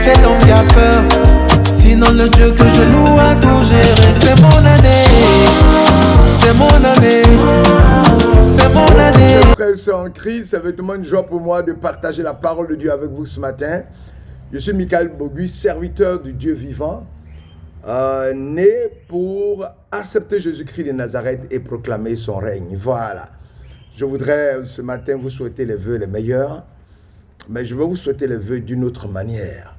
c'est l'homme qui a peur. Sinon le Dieu que je loue a tout géré. C'est mon année, c'est mon année, c'est mon année. Frères et sœurs en Christ, c'est vraiment une joie pour moi de partager la parole de Dieu avec vous ce matin. Je suis Michael Bogus, serviteur du Dieu vivant, né pour accepter Jésus-Christ de Nazareth et proclamer son règne. Voilà. Je voudrais ce matin vous souhaiter les vœux les meilleurs, mais je vais vous souhaiter les vœux d'une autre manière.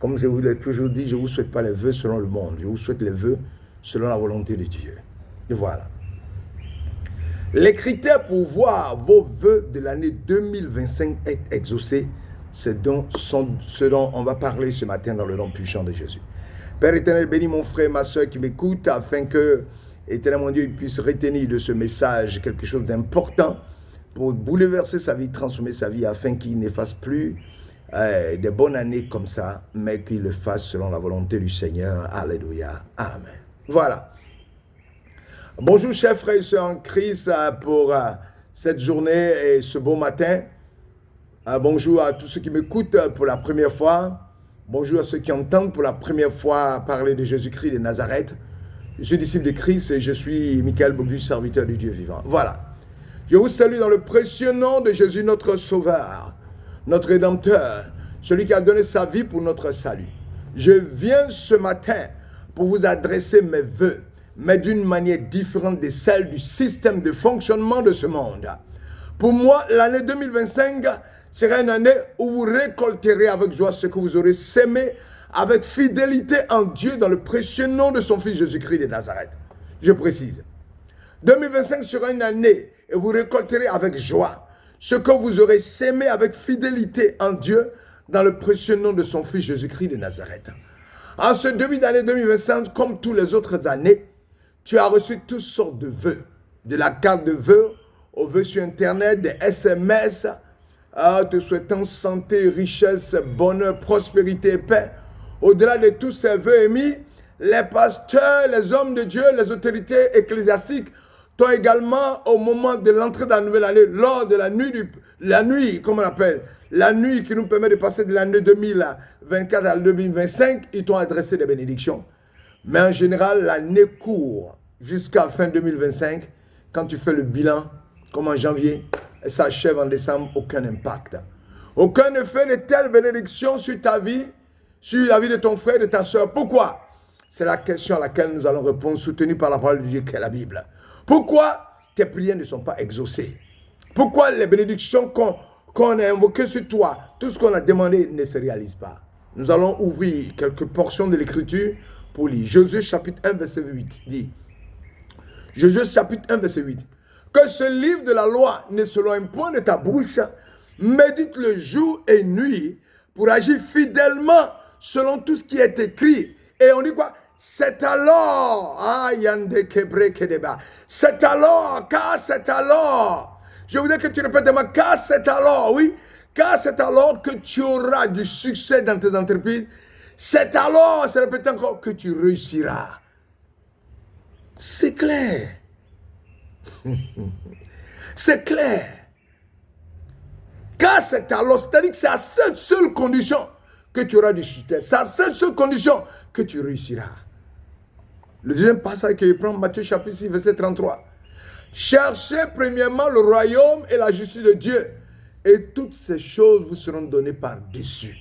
Comme je vous l'ai toujours dit, je ne vous souhaite pas les vœux selon le monde, je vous souhaite les vœux selon la volonté de Dieu. Et voilà. Les critères pour voir vos vœux de l'année 2025 être exaucés, c'est ce dont on va parler ce matin dans le nom puissant de Jésus. Père éternel, bénis mon frère, ma soeur qui m'écoute, afin que, éternel mon Dieu, il puisse retenir de ce message quelque chose d'important pour bouleverser sa vie, transformer sa vie, afin qu'il ne fasse plus des bonnes années comme ça, mais qu'il le fasse selon la volonté du Seigneur. Alléluia. Amen. Voilà. Bonjour chers frères et sœurs en Christ pour cette journée et ce beau matin. Bonjour à tous ceux qui m'écoutent pour la première fois. Bonjour à ceux qui entendent pour la première fois parler de Jésus-Christ de Nazareth. Je suis disciple de Christ et je suis Michael Bogus, serviteur du Dieu vivant. Voilà. Je vous salue dans le précieux nom de Jésus, notre Sauveur, notre Rédempteur, celui qui a donné sa vie pour notre salut. Je viens ce matin pour vous adresser mes vœux, mais d'une manière différente de celle du système de fonctionnement de ce monde. Pour moi, l'année 2025 sera une année où vous récolterez avec joie ce que vous aurez sémé avec fidélité en Dieu dans le précieux nom de son Fils Jésus-Christ de Nazareth. Je précise. 2025 sera une année et vous récolterez avec joie ce que vous aurez sémé avec fidélité en Dieu dans le précieux nom de son Fils Jésus-Christ de Nazareth. En ce début d'année 2025, comme toutes les autres années, tu as reçu toutes sortes de vœux, de la carte de vœux aux vœux sur Internet, des SMS, te souhaitant santé, richesse, bonheur, prospérité et paix. Au-delà de tous ces vœux émis, les pasteurs, les hommes de Dieu, les autorités ecclésiastiques t'ont également, au moment de l'entrée de la nouvelle année, lors de la nuit, comme on appelle, la nuit qui nous permet de passer de l'année 2024 à 2025, ils t'ont adressé des bénédictions. Mais en général, l'année court jusqu'à fin 2025. Quand tu fais le bilan, comme en janvier, et ça achève en décembre, aucun impact. Aucun effet de telle bénédiction sur ta vie, sur la vie de ton frère et de ta soeur. Pourquoi? C'est la question à laquelle nous allons répondre, soutenue par la parole de Dieu qui est la Bible. Pourquoi tes prières ne sont pas exaucées? Pourquoi les bénédictions qu'on a invoquées sur toi, tout ce qu'on a demandé ne se réalise pas? Nous allons ouvrir quelques portions de l'Écriture pour lire. Josué chapitre 1 verset 8 dit, Josué chapitre 1 verset 8, que ce livre de la loi ne s'éloigne point de ta bouche, médite-le jour et nuit pour agir fidèlement selon tout ce qui est écrit. Et on dit quoi? C'est alors, c'est alors, car c'est alors. Je voudrais que tu répètes moi, car c'est alors, oui, car c'est alors que tu auras du succès dans tes entreprises. C'est alors, je répète encore, que tu réussiras. C'est clair. C'est clair. Car c'est alors, c'est-à-dire que c'est à cette seule condition que tu auras du succès. C'est à cette seule condition que tu réussiras. Le deuxième passage que je prends, Matthieu chapitre 6, verset 33. Cherchez premièrement le royaume et la justice de Dieu, et toutes ces choses vous seront données par-dessus.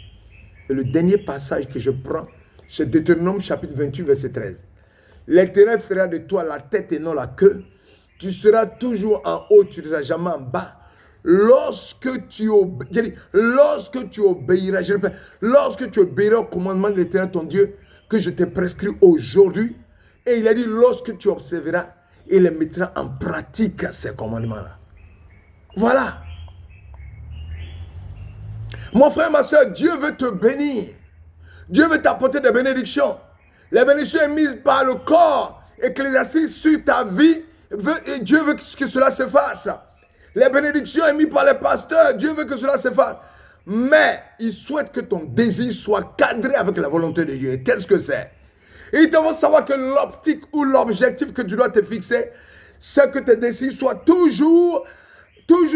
Et le dernier passage que je prends, c'est Deutéronome chapitre 28, verset 13. L'Éternel fera de toi la tête et non la queue. Tu seras toujours en haut, tu ne seras jamais en bas. Lorsque tu obéiras, je répète, lorsque tu obéiras au commandement de l'Éternel ton Dieu, que je t'ai prescrit aujourd'hui, et il a dit, lorsque tu observeras, il les mettra en pratique, ces commandements-là. Voilà. Mon frère, ma soeur, Dieu veut te bénir. Dieu veut t'apporter des bénédictions. Les bénédictions mises par le corps ecclésiastique sur ta vie, et Dieu veut que cela se fasse. Les bénédictions émises par les pasteurs, Dieu veut que cela se fasse. Mais il souhaite que ton désir soit cadré avec la volonté de Dieu. Et qu'est-ce que c'est? Il te faut savoir que l'optique ou l'objectif que tu dois te fixer, c'est que tes désirs soient toujours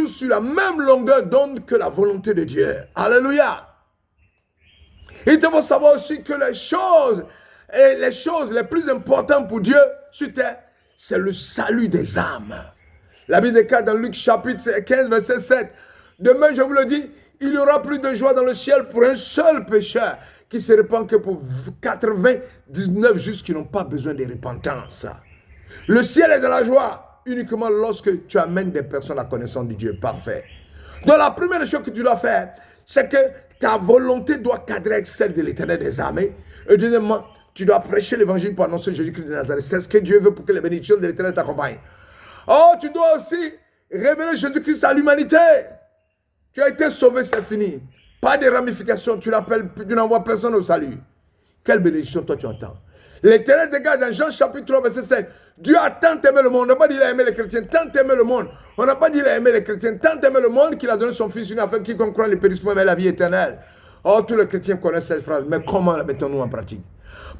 sur la même longueur d'onde que la volonté de Dieu. Alléluia. Il te faut savoir aussi que les choses les plus importantes pour Dieu sur terre, c'est le salut des âmes. La Bible déclare dans Luc chapitre 15, verset 7. Demain, je vous le dis, il y aura plus de joie dans le ciel pour un seul pécheur qui se répand que pour 99 justes qui n'ont pas besoin de repentance. Le ciel est de la joie uniquement lorsque tu amènes des personnes à la connaissance du Dieu parfait. Donc la première chose que tu dois faire, c'est que ta volonté doit cadrer avec celle de l'Éternel des armées. Et deuxièmement, tu dois prêcher l'évangile pour annoncer Jésus-Christ de Nazareth. C'est ce que Dieu veut pour que les bénédictions de l'Éternel t'accompagnent. Oh, tu dois aussi révéler Jésus-Christ à l'humanité. Tu as été sauvé, c'est fini. Pas de ramifications, tu n'envoies personne au salut. Quelle bénédiction toi tu entends? L'Éternel dégage dans Jean chapitre 3, verset 5. Dieu a tant aimé le monde. On n'a pas dit qu'il a aimé les chrétiens, tant aimé le monde. On n'a pas dit qu'il a aimé les chrétiens, tant aimé le monde qu'il a donné son Fils unique afin qu'il croit les périsse mais la vie éternelle. Oh, tous les chrétiens connaissent cette phrase, mais comment la mettons-nous en pratique?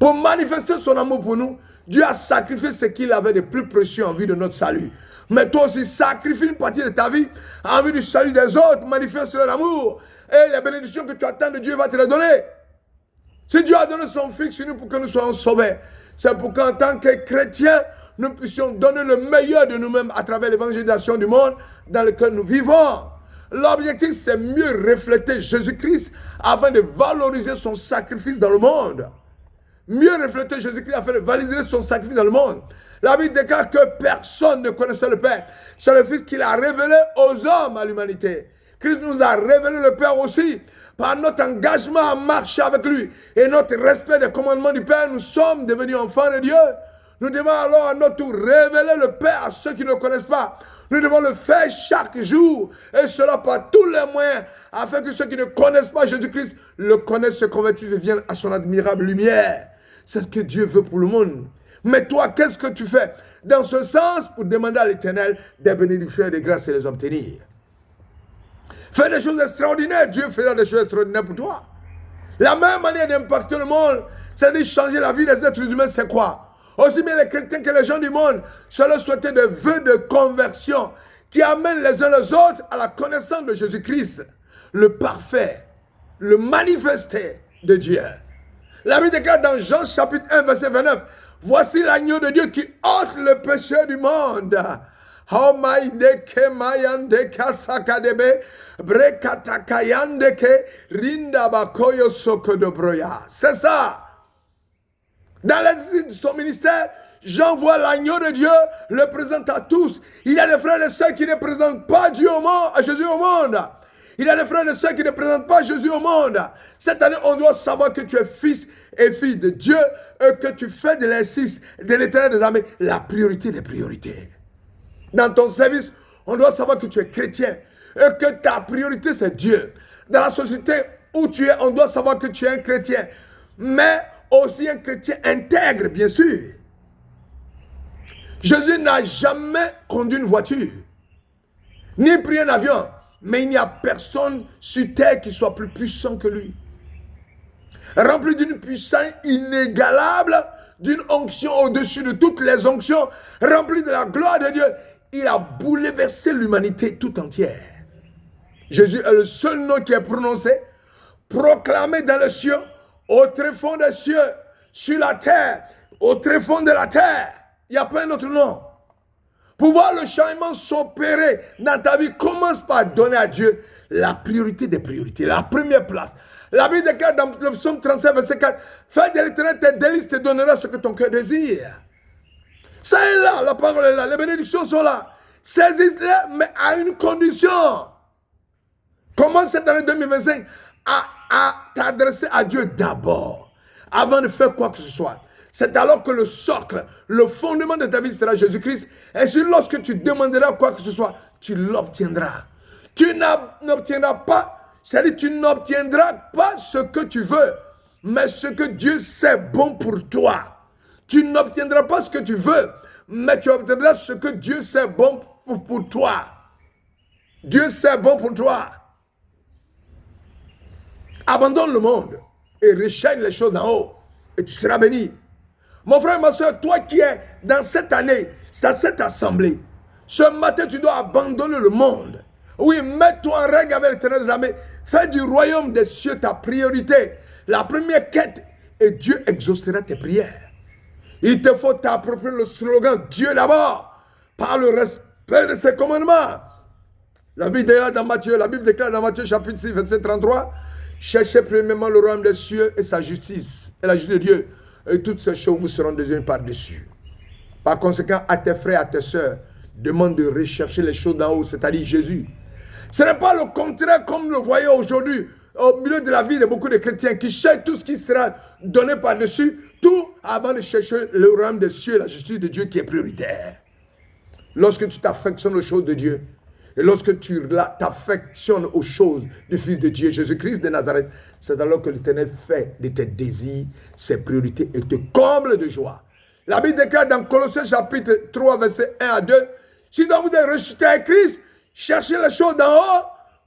Pour manifester son amour pour nous, Dieu a sacrifié ce qu'il avait de plus précieux en vue de notre salut. Mais toi aussi, sacrifie une partie de ta vie en vue du salut des autres, manifeste leur amour. Et les bénédictions que tu attends de Dieu va te les donner. Si Dieu a donné son Fils unique pour que nous soyons sauvés, c'est pour qu'en tant que chrétiens, nous puissions donner le meilleur de nous-mêmes à travers l'évangélisation du monde dans lequel nous vivons. L'objectif, c'est mieux refléter Jésus-Christ afin de valoriser son sacrifice dans le monde. Mieux refléter Jésus-Christ afin de valoriser son sacrifice dans le monde. La Bible déclare que personne ne connaissait le Père. C'est le Fils qu'il a révélé aux hommes, à l'humanité. Christ nous a révélé le Père aussi. Par notre engagement à marcher avec lui et notre respect des commandements du Père, nous sommes devenus enfants de Dieu. Nous devons alors à notre tour révéler le Père à ceux qui ne le connaissent pas. Nous devons le faire chaque jour, et cela par tous les moyens, afin que ceux qui ne connaissent pas Jésus-Christ le connaissent, se convertissent et viennent à son admirable lumière. C'est ce que Dieu veut pour le monde. Mais toi, qu'est-ce que tu fais dans ce sens pour demander à l'Éternel des bénédictions et des grâces et les obtenir? Fais des choses extraordinaires, Dieu fera des choses extraordinaires pour toi. La même manière d'impacter le monde, c'est de changer la vie des êtres humains, c'est quoi? Aussi bien les chrétiens que les gens du monde, c'est leur souhaiter des vœux de conversion qui amènent les uns les autres à la connaissance de Jésus-Christ, le parfait, le manifesté de Dieu. La Bible déclare dans Jean chapitre 1, verset 29, « Voici l'agneau de Dieu qui ôte le péché du monde. » C'est ça. Dans l'exercice de son ministère, Jean voit l'agneau de Dieu, le présente à tous. Il y a des frères et sœurs qui ne présentent pas Dieu au monde, Jésus au monde. Il y a des frères et sœurs qui ne présentent pas Jésus au monde. Cette année, on doit savoir que tu es fils et fille de Dieu et que tu fais de l'exercice de l'Éternel des armées la priorité des priorités. Dans ton service, on doit savoir que tu es chrétien et que ta priorité c'est Dieu. Dans la société où tu es, on doit savoir que tu es un chrétien, mais aussi un chrétien intègre, bien sûr. Jésus n'a jamais conduit une voiture, ni pris un avion, mais il n'y a personne sur terre qui soit plus puissant que lui. Rempli d'une puissance inégalable, d'une onction au-dessus de toutes les onctions, rempli de la gloire de Dieu, il a bouleversé l'humanité tout entière. Jésus est le seul nom qui est prononcé, proclamé dans les cieux, au tréfonds des cieux, sur la terre, au tréfonds de la terre. Il n'y a pas un autre nom. Pour voir le changement s'opérer dans ta vie, commence par donner à Dieu la priorité des priorités, la première place. La Bible déclare dans le psaume 37, verset 4, « Fais de l'Éternel tes délices, te donnera ce que ton cœur désire. » Ça est là, la parole est là, les bénédictions sont là. Saisis-les, mais à une condition. Commence cette année 2025 à t'adresser à Dieu d'abord, avant de faire quoi que ce soit. C'est alors que le socle, le fondement de ta vie sera Jésus-Christ. Et si lorsque tu demanderas quoi que ce soit, tu l'obtiendras. Tu n'obtiendras pas, c'est-à-dire tu n'obtiendras pas ce que tu veux, mais ce que Dieu sait bon pour toi. Tu n'obtiendras pas ce que tu veux, mais tu obtiendras ce que Dieu sait bon pour toi. Dieu sait bon pour toi. Abandonne le monde et recherche les choses d'en haut et tu seras béni. Mon frère, ma soeur, toi qui es dans cette année, dans cette assemblée, ce matin tu dois abandonner le monde. Oui, mets-toi en règle avec l'Éternel des armées. Fais du royaume des cieux ta priorité. La première quête, et Dieu exaucera tes prières. Il te faut t'approprier le slogan Dieu d'abord, par le respect de ses commandements. La Bible déclare dans Matthieu chapitre 6, verset 33, cherchez premièrement le royaume des cieux et sa justice, et la justice de Dieu, et toutes ces choses vous seront données par-dessus. Par conséquent, à tes frères, à tes sœurs, demande de rechercher les choses d'en haut, c'est-à-dire Jésus. Ce n'est pas le contraire comme nous le voyons aujourd'hui, au milieu de la vie de beaucoup de chrétiens qui cherchent tout ce qui sera donné par-dessus, tout avant de chercher le royaume des cieux et la justice de Dieu qui est prioritaire. Lorsque tu t'affectionnes aux choses de Dieu, et lorsque tu t'affectionnes aux choses du Fils de Dieu, Jésus-Christ de Nazareth, c'est alors que l'Éternel fait de tes désirs ses priorités et te comble de joie. La Bible déclare dans Colossiens chapitre 3, verset 1 à 2, si donc vous êtes ressuscité avec Christ, cherchez les choses d'en haut,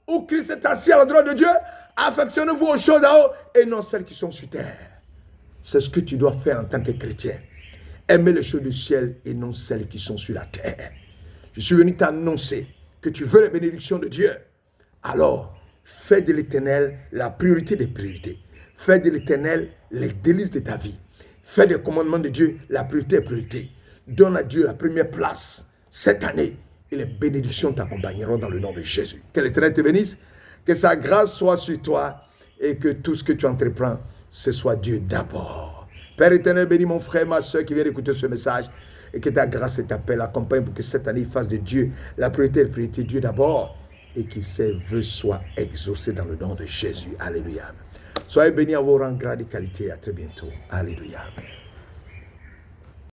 où Christ est assis à la droite de Dieu, affectionnez-vous aux choses d'en haut et non celles qui sont sur terre. C'est ce que tu dois faire en tant que chrétien. Aimer les choses du ciel et non celles qui sont sur la terre. Je suis venu t'annoncer que tu veux les bénédictions de Dieu. Alors, fais de l'Éternel la priorité des priorités. Fais de l'Éternel les délices de ta vie. Fais des commandements de Dieu la priorité des priorités. Donne à Dieu la première place cette année et les bénédictions t'accompagneront dans le nom de Jésus. Que l'Éternel te bénisse, que sa grâce soit sur toi et que tout ce que tu entreprends, ce soit Dieu d'abord. Père éternel, bénis mon frère, ma soeur qui vient d'écouter ce message et que ta grâce et ta paix l'accompagnent pour que cette année il fasse de Dieu la priorité Dieu d'abord et que ses vœux soient exaucés dans le nom de Jésus. Alléluia. Soyez bénis à vos rangs, grades et qualités. À très bientôt. Alléluia.